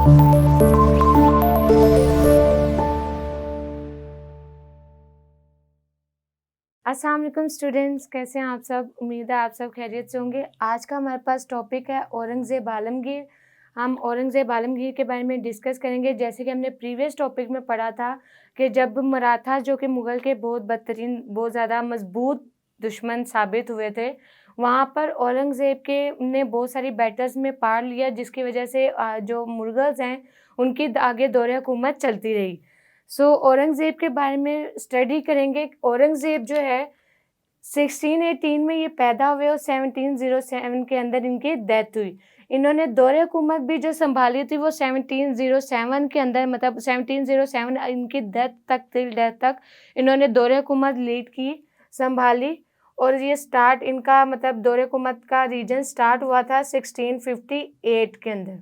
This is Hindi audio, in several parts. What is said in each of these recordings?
अस्सलाम वालेकुम स्टूडेंट्स, कैसे हैं आप सब। उम्मीद है आप सब खैरियत से होंगे। आज का हमारे पास टॉपिक है औरंगज़ेब आलमगीर। हम औरंगज़ेब आलमगीर के बारे में डिस्कस करेंगे। जैसे कि हमने प्रीवियस टॉपिक में पढ़ा था कि जब मराठा जो कि मुग़ल के बहुत बदतरीन, बहुत ज़्यादा मजबूत दुश्मन साबित हुए थे, वहाँ पर औरंगज़ेब के ने बहुत सारी बैटल्स में पार्ट लिया, जिसकी वजह से जो मुग़ल्स हैं उनकी आगे दौर हुकूमत चलती रही। औरंगज़ेब के बारे में स्टडी करेंगे। औरंगज़ेब जो है 1618 में ये पैदा हुए और 1707 के अंदर इनकी डेथ हुई। इन्होंने दौर हुकूमत भी जो सँभाली थी वो 1707 के अंदर, मतलब 1707 इनकी डेथ तक, टिल डेथ तक इन्होंने दौर हुकूमत लीड की, सँभाली। और ये स्टार्ट इनका, मतलब दौर हुकूमत का रीजन स्टार्ट हुआ था 1658 के अंदर।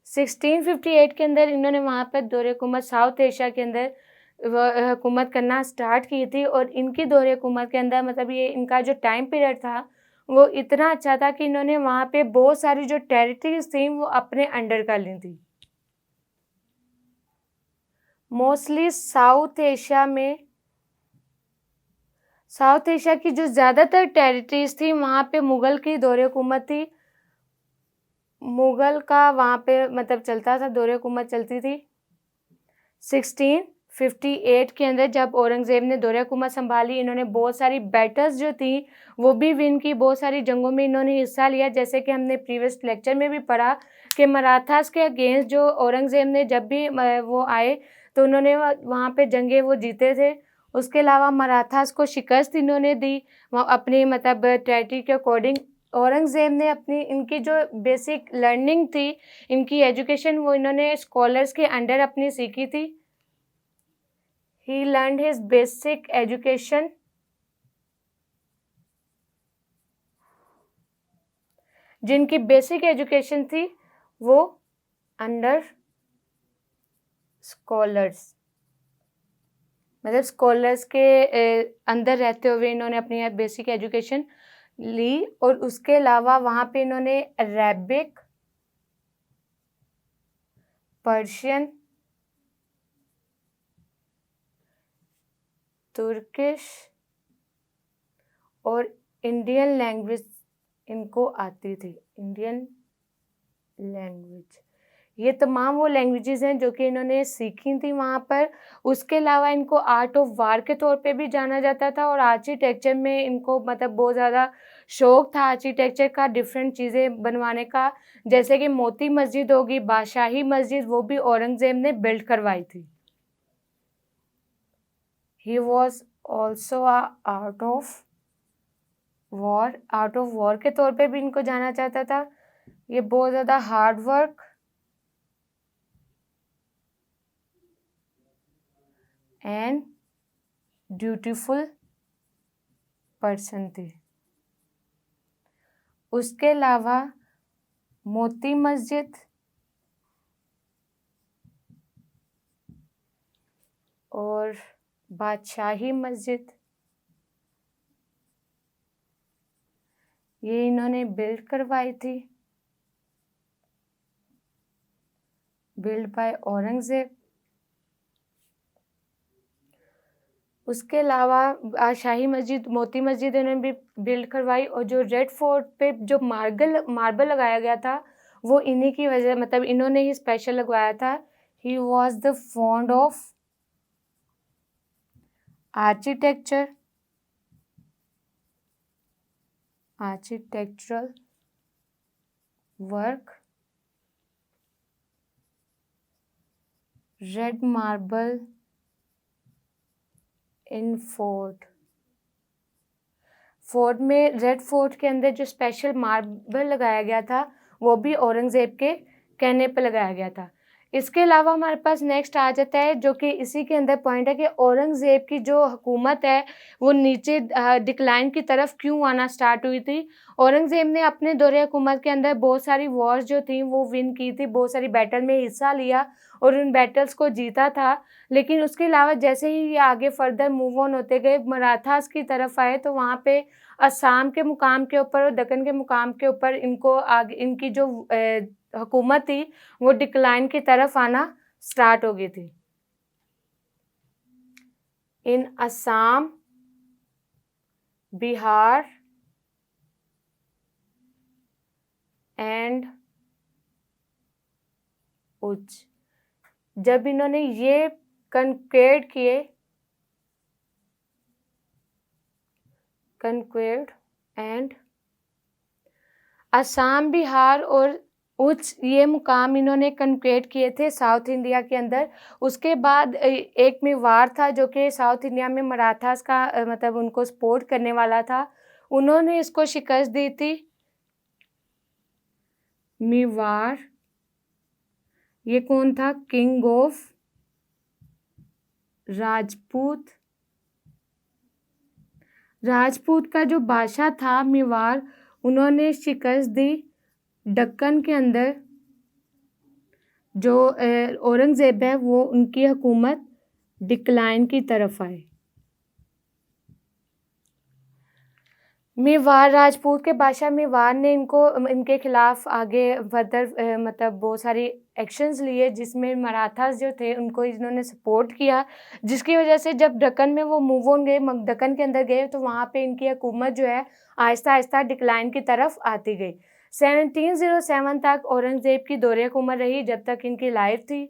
1658 के अंदर इन्होंने वहाँ पर दौर हुकूमत साउथ एशिया के अंदर हुकूमत करना स्टार्ट की थी। और इनकी दौर हुकूमत के अंदर, मतलब ये इनका जो टाइम पीरियड था वो इतना अच्छा था कि इन्होंने वहाँ पे बहुत सारी जो टेरिटरीज थी वो अपने अंडर कर ली थी। मोस्टली साउथ एशिया की जो ज़्यादातर टेरिटरीज थी वहाँ पे मुग़ल की दौर हुकूमत थी। मुग़ल का वहाँ पे मतलब चलता था, दौर हुकूमत चलती थी। 1658 के अंदर जब औरंगज़ेब ने दौर हुकूमत संभाली, इन्होंने बहुत सारी बैटल्स जो थी वो भी विन की, बहुत सारी जंगों में इन्होंने हिस्सा लिया। जैसे कि हमने प्रीवियस लेक्चर में भी पढ़ा कि मराठास के अगेंस्ट जो औरंगज़ेब ने जब भी वो आए तो उन्होंने वहाँ पे जंगें वो जीते थे। उसके अलावा मराठास को शिकस्त इन्होंने दी वहाँ अपनी, मतलब टेरिटरी के अकॉर्डिंग। औरंगज़ेब ने अपनी, इनकी जो बेसिक लर्निंग थी, इनकी एजुकेशन, वो इन्होंने स्कॉलर्स के अंडर अपनी सीखी थी। He learned his basic education जिनकी बेसिक एजुकेशन थी वो अंडर स्कॉलर्स, मतलब स्कॉलर्स के अंदर रहते हुए इन्होंने अपनी बेसिक एजुकेशन ली। और उसके अलावा वहाँ पे इन्होंने अरेबिक, पर्शियन, तुर्किश और इंडियन लैंग्वेज इनको आती थी। इंडियन लैंग्वेज, ये तमाम वो लैंग्वेजेस हैं जो कि इन्होंने सीखी थी वहाँ पर। उसके अलावा इनको आर्ट ऑफ वार के तौर पे भी जाना जाता था। और आर्किटेक्चर में इनको, मतलब बहुत ज़्यादा शौक था आर्किटेक्चर का, डिफरेंट चीज़ें बनवाने का। जैसे कि मोती मस्जिद होगी, बादशाही मस्जिद, वो भी औरंगज़ेब ने बिल्ड करवाई थी। He was also art of war के तौर पे भी इनको जाना जाता था। ये बहुत ज़्यादा hard work and dutiful person थे। उसके अलावा मोती मस्जिद और बादशाही मस्जिद ये इन्होंने बिल्ड करवाई थी, बिल्ड बाय औरंगज़ेब। उसके अलावा शाही मस्जिद, मोती मस्जिद इन्होंने भी बिल्ड करवाई। और जो रेड फोर्ट पे जो मार्बल लगाया गया था वो इन्हीं की वजह, मतलब इन्होंने ही स्पेशल लगवाया था। He was the fond of architectural work, red marble in fort में, रेड फोर्ट के अंदर जो स्पेशल मार्बल लगाया गया था वो भी औरंगज़ेब के कहने पे लगाया गया था। इसके अलावा हमारे पास नेक्स्ट आ जाता है, जो कि इसी के अंदर पॉइंट है कि औरंगज़ेब की जो हुकूमत है वो नीचे डिक्लाइन की तरफ क्यों आना स्टार्ट हुई थी। औरंगज़ेब ने अपने दौरे हुकूमत के अंदर बहुत सारी वॉर्स जो थी वो विन की थी, बहुत सारी बैटल में हिस्सा लिया और उन बैटल्स को जीता था। लेकिन उसके अलावा जैसे ही ये आगे फर्दर मूव ऑन होते गए, मराठास की तरफ आए, तो वहाँ पे असम के मुकाम के ऊपर और दक्कन के मुकाम के ऊपर इनको आगे, इनकी जो हुकूमत थी वो डिक्लाइन की तरफ आना स्टार्ट हो गई थी। इन असम, बिहार एंड उच्च, जब इन्होंने ये कन्क्वेड एंड असम, बिहार और उच्च ये मुकाम इन्होंने कन्क्वेड किए थे साउथ इंडिया के अंदर। उसके बाद एक मेवाड़ था जो कि साउथ इंडिया में मराठास का मतलब उनको सपोर्ट करने वाला था, उन्होंने इसको शिकस्त दी थी। मेवाड़, ये कौन था? King of Rajput. राजपूत का जो बादशाह था मेवाड़, उन्होंने शिकस्त दी दक्कन के अंदर। जो औरंगज़ेब है वो उनकी हुकूमत डिक्लाइन की तरफ आए। मेवाड़, राजपूत के बादशाह मेवाड़ ने इनके खिलाफ आगे फर्दर मतलब बहुत सारी एक्शंस लिए, जिसमें मराठास जो थे उनको इन्होंने सपोर्ट किया, जिसकी वजह से जब दक्कन में वो मूव ऑन गए, दक्कन के अंदर गए, तो वहाँ पे इनकी हुकूमत जो है आहिस्ता आहिस्ता डिक्लाइन की तरफ आती गई। 1707 तक औरंगज़ेब की दौरे हुकूमत रही जब तक इनकी लाइफ थी।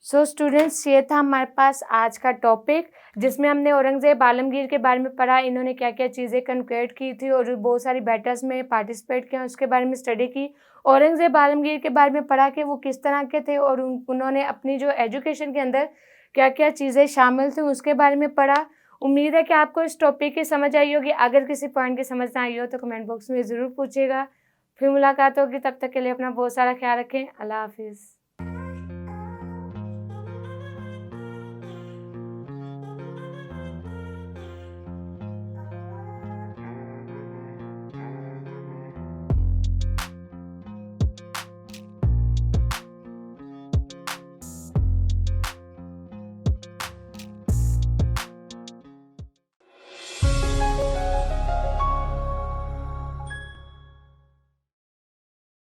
सो स्टूडेंट्स, ये था हमारे पास आज का टॉपिक, जिसमें हमने औरंगज़ेब आलमगीर के बारे में पढ़ा, इन्होंने क्या क्या चीज़ें कन्क्वेड की थी और बहुत सारी बैटल्स में पार्टिसिपेट किया, उसके बारे में स्टडी की। औरंगज़ेब आलमगीर के बारे में पढ़ा कि वो किस तरह के थे और उन्होंने अपनी जो एजुकेशन के अंदर क्या क्या चीज़ें शामिल थी उसके बारे में पढ़ा। उम्मीद है कि आपको इस टॉपिक की समझ आई होगी। अगर किसी पॉइंट की समझ ना आई हो तो कमेंट बॉक्स में ज़रूर पूछिएगा। फिर मुलाकात होगी, तब तक के लिए अपना बहुत सारा ख्याल रखें। अल्लाह हाफिज़।